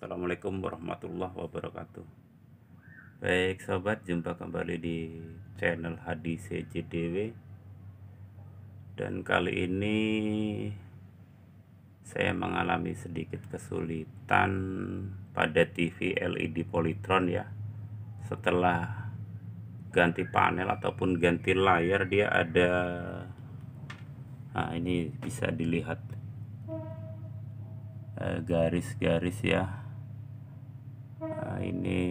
Assalamualaikum warahmatullahi wabarakatuh. Baik sobat, jumpa kembali di channel Hadi CJDW. Dan kali ini saya mengalami sedikit kesulitan pada TV LED Polytron ya. Setelah ganti panel ataupun ganti layar, dia ada, nah ini bisa dilihat garis-garis ya. Nah, ini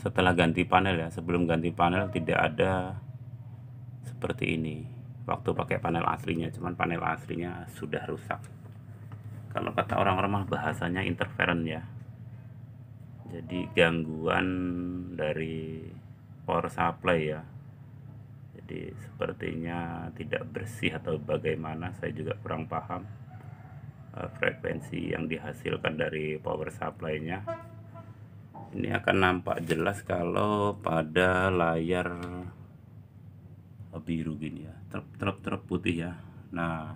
setelah ganti panel ya. Sebelum ganti panel tidak ada seperti ini waktu pakai panel aslinya, cuman panel aslinya sudah rusak. Kalau kata orang-orang mah bahasanya interference ya. Jadi gangguan dari power supply ya. Jadi sepertinya tidak bersih atau bagaimana, saya juga kurang paham frekuensi yang dihasilkan dari power supply-nya. Ini akan nampak jelas kalau pada layar biru gini ya, truk putih ya. Nah,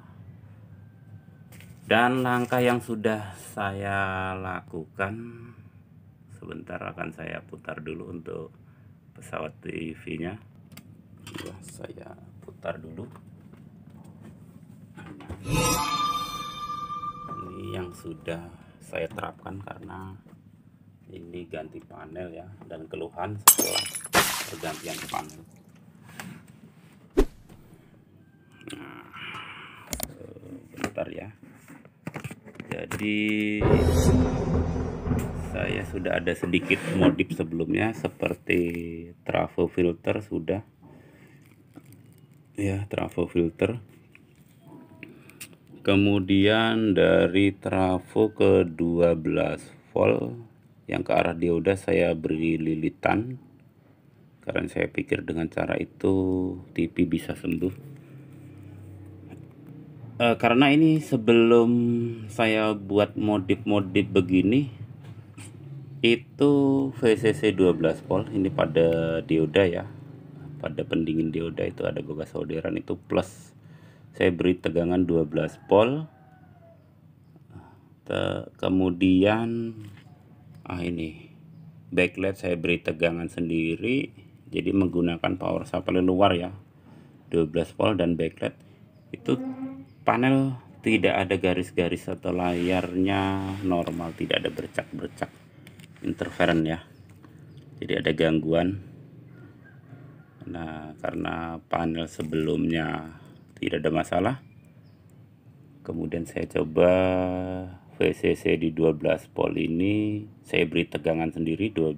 dan langkah yang sudah saya lakukan, sebentar akan saya putar dulu untuk pesawat TV-nya. Ya, saya putar dulu. Ini yang sudah saya terapkan karena ini ganti panel ya, dan keluhan setelah pergantian panel. Nah, bentar ya. Jadi saya sudah ada sedikit modif sebelumnya, seperti trafo filter sudah ya, trafo filter. Kemudian dari trafo ke 12 volt yang ke arah dioda saya beri lilitan, karena saya pikir dengan cara itu TV bisa sembuh. Karena ini sebelum saya buat modif begini, itu VCC 12 volt ini pada dioda ya, pada pendingin dioda itu ada bekas solderan, itu plus. Saya beri tegangan 12 volt. Kemudian ini backlight saya beri tegangan sendiri, jadi menggunakan power supply luar ya, 12 volt dan backlight. Itu panel tidak ada garis-garis atau layarnya normal, tidak ada bercak-bercak interference ya, jadi ada gangguan. Nah, karena panel sebelumnya tidak ada masalah, kemudian saya coba VCC di 12 volt ini, saya beri tegangan sendiri 12.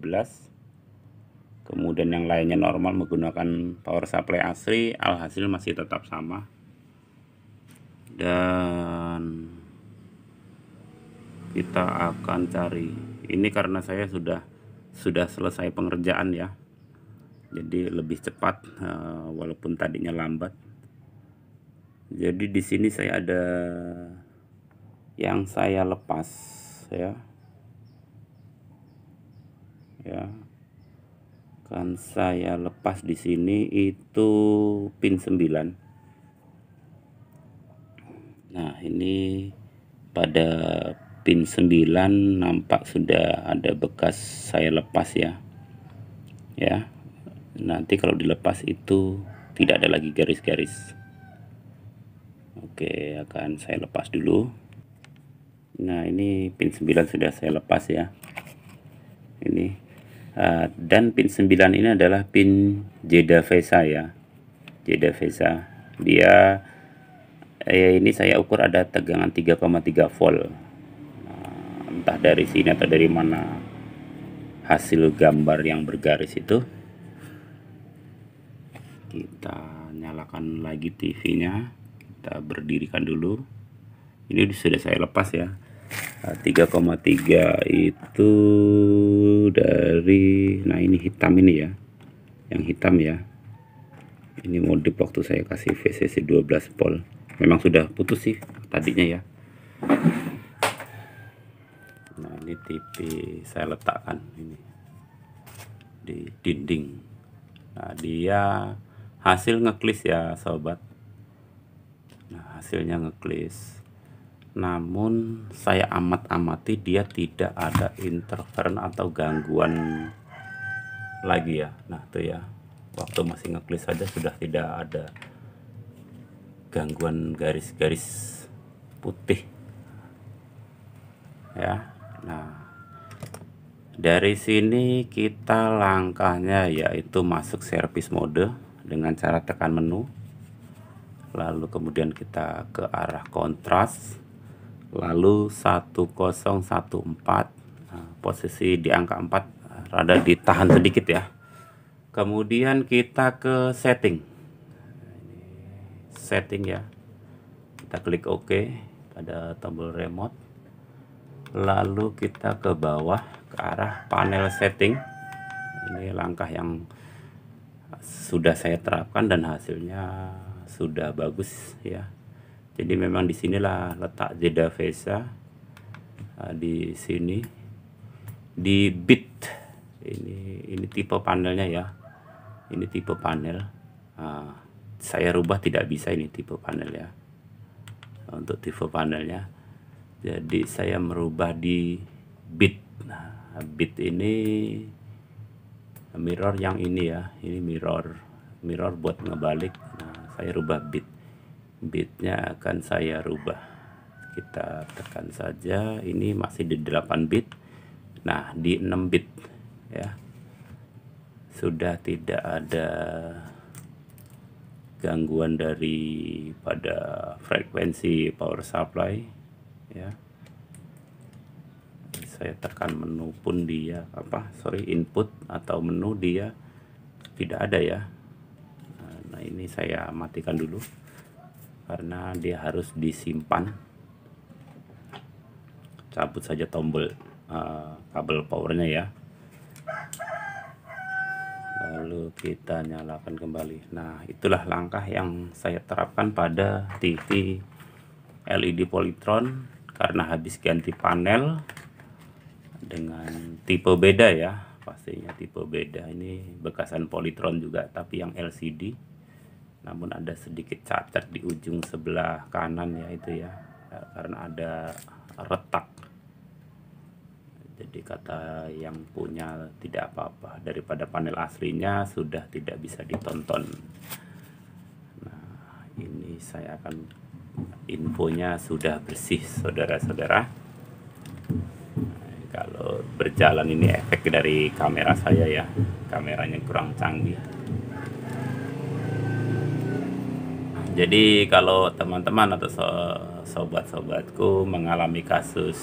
Kemudian yang lainnya normal menggunakan power supply asli, alhasil masih tetap sama. Dan kita akan cari ini, karena saya sudah selesai pengerjaan ya, jadi lebih cepat walaupun tadinya lambat. Jadi di sini saya ada yang saya lepas ya, kan saya lepas di sini itu pin 9. Nah, ini pada pin 9 nampak sudah ada bekas saya lepas ya. Nanti kalau dilepas itu tidak ada lagi garis-garis. Oke, akan saya lepas dulu. Nah, ini pin 9 sudah saya lepas ya. Ini dan pin 9 ini adalah pin Jeda VESA ya. Jeda VESA. Dia ini saya ukur ada tegangan 3,3 volt. Entah dari sini atau dari mana hasil gambar yang bergaris itu. Kita nyalakan lagi TV-nya, kita berdirikan dulu. Ini sudah saya lepas ya. 3,3 itu dari, nah ini hitam ini ya, yang hitam ya. Ini modif waktu saya kasih VCC 12 volt. Memang sudah putus sih tadinya ya. Nah, ini TV saya letakkan ini di dinding. Nah, dia hasil ngeklis ya sobat. Nah, hasilnya ngeklis. namun saya amati dia tidak ada interference atau gangguan lagi ya. Nah tuh ya, waktu masih ngeklik saja sudah tidak ada gangguan garis-garis putih ya. Nah dari sini kita langkahnya yaitu masuk service mode dengan cara tekan menu, lalu kemudian kita ke arah kontras, lalu 1014. Nah, posisi di angka 4 rada ditahan sedikit ya. Kemudian kita ke setting ya, kita klik OK pada tombol remote, lalu kita ke bawah ke arah panel setting. Ini langkah yang sudah saya terapkan dan hasilnya sudah bagus ya. Jadi memang disinilah letak jeda VESA, di sini di bit. Ini tipe panelnya ya, ini tipe panel. Saya rubah tidak bisa ini tipe panel ya, untuk tipe panelnya. Jadi saya merubah di bit. Nah, bit ini mirror yang ini ya, ini mirror buat ngebalik. Nah, saya rubah bitnya akan saya rubah, kita tekan saja. Ini masih di 8 bit. Nah di 6 bit ya, sudah tidak ada gangguan daripada frekuensi power supply ya. Saya tekan menu pun dia input atau menu dia tidak ada ya. Nah ini saya matikan dulu karena dia harus disimpan. Cabut saja tombol kabel powernya ya, lalu kita nyalakan kembali. Nah itulah langkah yang saya terapkan pada TV LED Polytron karena habis ganti panel dengan tipe beda ya, pastinya tipe beda. Ini bekasan Polytron juga tapi yang LCD, namun ada sedikit cacat di ujung sebelah kanan ya, itu ya, karena ada retak. Jadi kata yang punya tidak apa-apa, daripada panel aslinya sudah tidak bisa ditonton. Nah ini saya akan infonya sudah bersih saudara-saudara. Kalau berjalan ini efek dari kamera saya ya, kameranya kurang canggih. Jadi kalau teman-teman atau sobat-sobatku mengalami kasus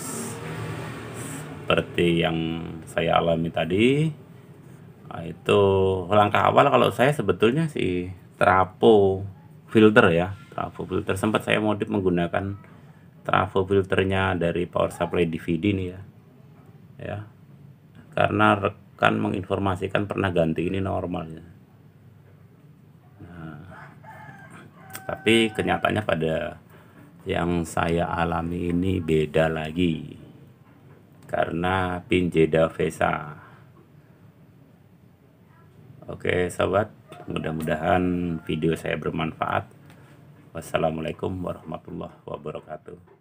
seperti yang saya alami tadi, itu langkah awal kalau saya sebetulnya sih trafo filter ya, trafo filter. Sempat saya modif menggunakan trafo filternya dari power supply DVD nih ya, karena rekan menginformasikan pernah ganti ini normal ya. Nah, tapi kenyataannya pada yang saya alami ini beda lagi karena pin jeda VESA. Oke sobat, mudah-mudahan video saya bermanfaat. Wassalamualaikum warahmatullahi wabarakatuh.